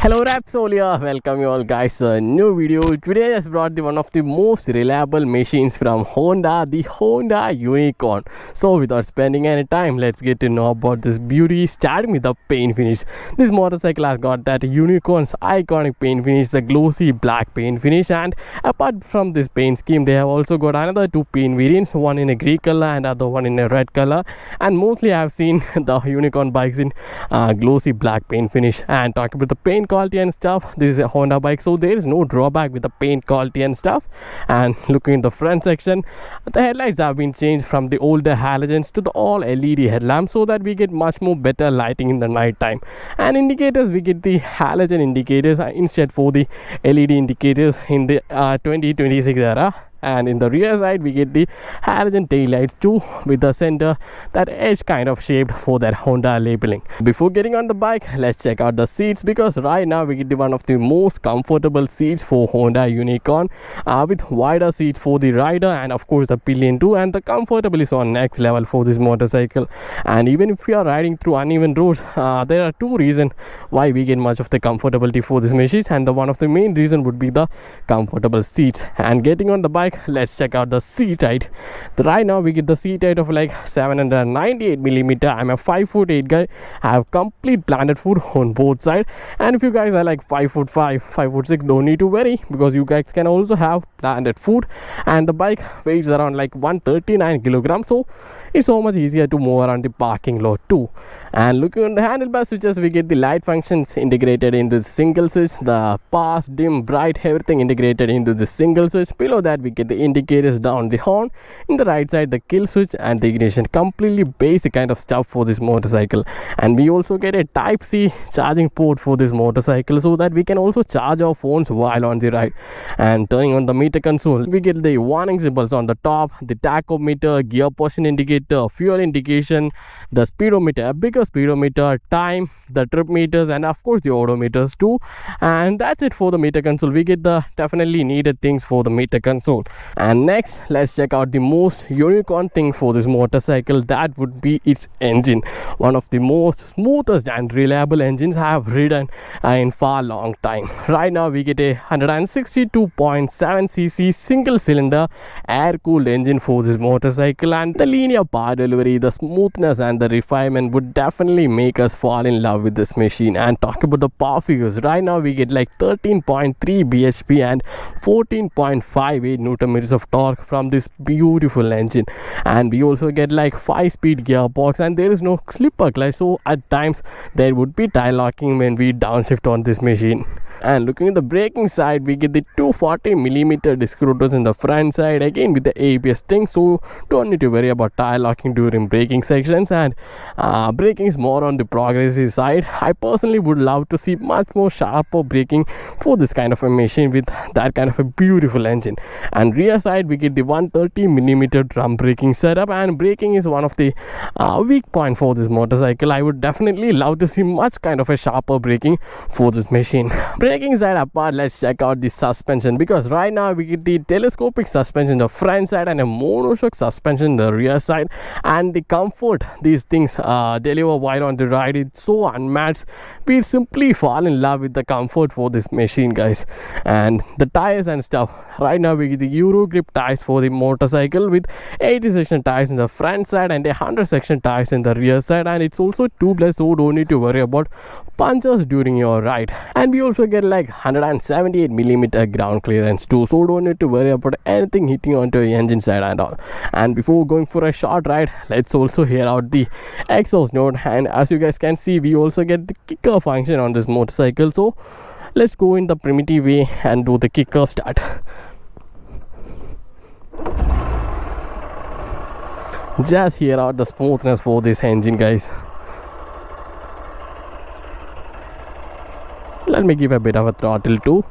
Hello REVSOUL here, welcome you all guys to a new video. Today I just brought one of the most reliable machines from Honda, the Honda Unicorn. So without spending any time, let's get to know about this beauty, starting with the paint finish. This motorcycle has got that Unicorn's iconic paint finish, the glossy black paint finish, and apart from this paint scheme, they have also got another two paint variants, one in a grey color and other one in a red color. And mostly I have seen the Unicorn bikes in glossy black paint finish. And talking about the paint quality and stuff, this is a Honda bike, so there is no drawback with the paint quality and stuff. And looking in the front section, the headlights have been changed from the older halogens to the all LED headlamps, so that we get much more better lighting in the night time. And indicators, we get the halogen indicators instead for the LED indicators in the 2026 era. And in the rear side we get the halogen tail lights too, with the center that edge kind of shaped for that Honda labeling. Before getting on the bike, let's check out the seats, because right now we get the one of the most comfortable seats for Honda Unicorn, with wider seats for the rider and of course the pillion too, and the comfortable is on next level for this motorcycle. And even if you are riding through uneven roads, there are two reasons why we get much of the comfortability for this machine, and the one of the main reason would be the comfortable seats. And getting on the bike, let's check out the seat height. Right now we get the seat height of like 798 millimeter. I'm a 5'8" guy. I have complete planted foot on both sides, and if you guys are like 5'5", 5'6", don't need to worry, because you guys can also have planted foot. And the bike weighs around like 139 kilograms, so it's so much easier to move around the parking lot too. And looking on the handlebar switches, we get the light functions integrated into the single switch, the pass, dim, bright, everything integrated into the single switch. Below that we get the indicators down the horn. In the right side, the kill switch and the ignition. Completely basic kind of stuff for this motorcycle. And we also get a type C charging port for this motorcycle, so that we can also charge our phones while on the ride. And turning on the meter console, we get the warning symbols on the top, the tachometer, gear position indicator, fuel indication, the speedometer, a bigger speedometer, time, the trip meters, and of course the odometers too. And that's it for the meter console. We get the definitely needed things for the meter console. And next, let's check out the most unicorn thing for this motorcycle. That would be its engine. One of the most smoothest and reliable engines I have ridden in far long time. Right now we get a 162.7cc single cylinder air cooled engine for this motorcycle, and the linear power delivery, the smoothness and the refinement would definitely make us fall in love with this machine. And talk about the power figures, right now we get like 13.3 bhp and 14.58 newton meters of torque from this beautiful engine. And we also get like 5-speed gearbox, and there is no slipper clutch, so at times there would be tire locking when we downshift on this machine. And looking at the braking side, we get the 240mm disc rotors in the front side, again with the ABS thing, so don't need to worry about tire locking during braking sections. And braking is more on the progressive side. I personally would love to see much more sharper braking for this kind of a machine with that kind of a beautiful engine. And rear side, we get the 130mm drum braking setup, and braking is one of the weak point for this motorcycle. I would definitely love to see much kind of a sharper braking for this machine. Braking side apart, let's check out the suspension, because right now we get the telescopic suspension in the front side and a monoshock suspension in the rear side. And the comfort these things deliver while on the ride is so unmatched. We simply fall in love with the comfort for this machine, guys. And the tires and stuff, right now we get the Euro grip tires for the motorcycle, with 80 section tires in the front side and 100 section tires in the rear side. And it's also tubeless, so don't need to worry about punctures during your ride. And we also get like 178mm ground clearance too, so don't need to worry about anything hitting onto your engine side and all. And before going for a short ride, let's also hear out the exhaust note. And as you guys can see, we also get the kicker function on this motorcycle, so let's go in the primitive way and do the kicker start. Just hear out the smoothness for this engine, guys. Let me give a bit of a throttle too.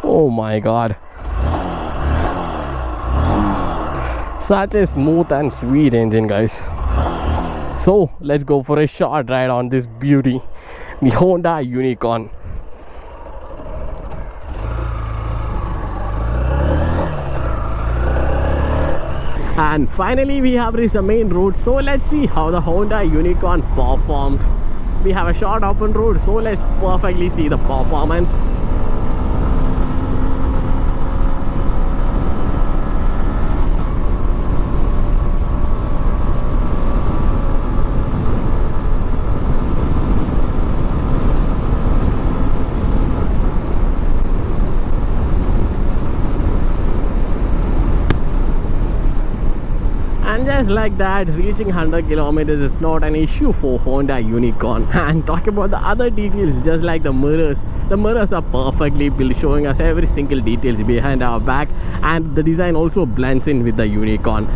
Oh my god, such a smooth and sweet engine, guys. So let's go for a short ride on this beauty, the Honda Unicorn. And finally we have reached the main road, so let's see how the Honda Unicorn performs we have a short open road, so let's perfectly see the performance. And just like that, reaching 100 kilometers is not an issue for Honda Unicorn. And talk about the other details, just like the mirrors are perfectly built, showing us every single details behind our back, and the design also blends in with the Unicorn.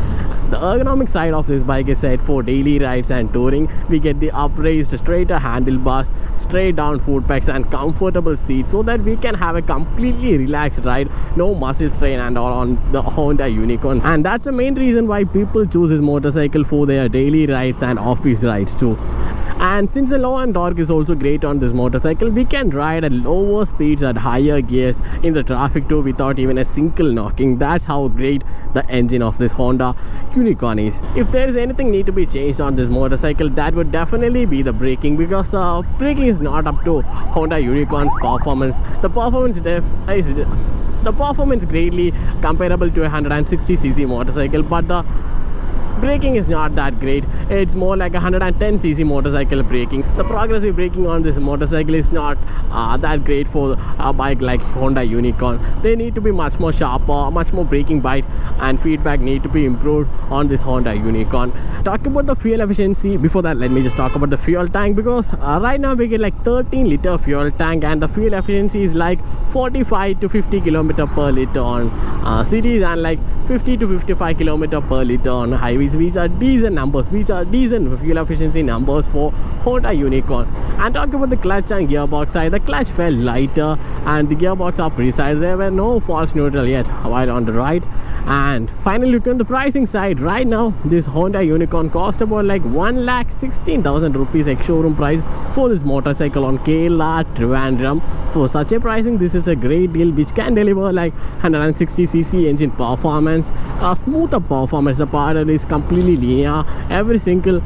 The ergonomic side of this bike is set for daily rides and touring. We get the upraised straighter handlebars, straight down foot pegs, and comfortable seats, so that we can have a completely relaxed ride, no muscle strain and all on the Honda Unicorn. And that's the main reason why people choose this motorcycle for their daily rides and office rides too. And since the low end torque is also great on this motorcycle, we can ride at lower speeds at higher gears in the traffic too without even a single knocking. That's how great the engine of this Honda Unicorn is. If there is anything need to be changed on this motorcycle, that would definitely be the braking, because braking is not up to Honda Unicorn's performance. The performance greatly comparable to a 160cc motorcycle, but the braking is not that great. It's more like a 110cc motorcycle braking. The progressive braking on this motorcycle is not that great for a bike like Honda Unicorn. They need to be much more sharper, much more braking bite, and feedback need to be improved on this Honda Unicorn. Talk about the fuel efficiency. Before that, let me just talk about the fuel tank, because right now we get like 13-liter fuel tank, and the fuel efficiency is like 45 to 50 km per liter on cities, and like 50 to 55 km per liter on highways, which are decent numbers, which are decent fuel efficiency numbers for Honda Unicorn. And talk about the clutch and gearbox side, the clutch felt lighter and the gearbox are precise. There were no false neutral yet while on the ride. And finally, look on the pricing side. Right now, this Honda Unicorn cost about like 1,16,000 rupees ex-showroom price for this motorcycle on Kerala, Trivandrum. For such a pricing, this is a great deal which can deliver like 160cc engine performance, a smoother performance. The pedal is completely linear. Every single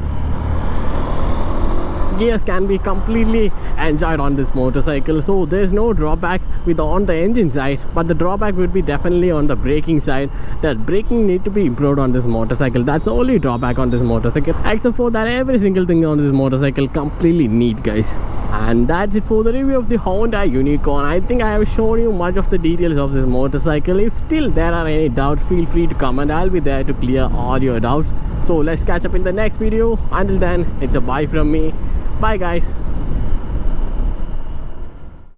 gears can be completely enjoyed on this motorcycle, so there's no drawback with on the engine side, but the drawback would be definitely on the braking side. That braking need to be improved on this motorcycle. That's the only drawback on this motorcycle. Except for that, every single thing on this motorcycle completely neat, guys. And that's it for the review of the Honda Unicorn. I think I have shown you much of the details of this motorcycle. If still there are any doubts, feel free to comment. I'll be there to clear all your doubts. So let's catch up in the next video. Until then, it's a bye from me. Bye guys.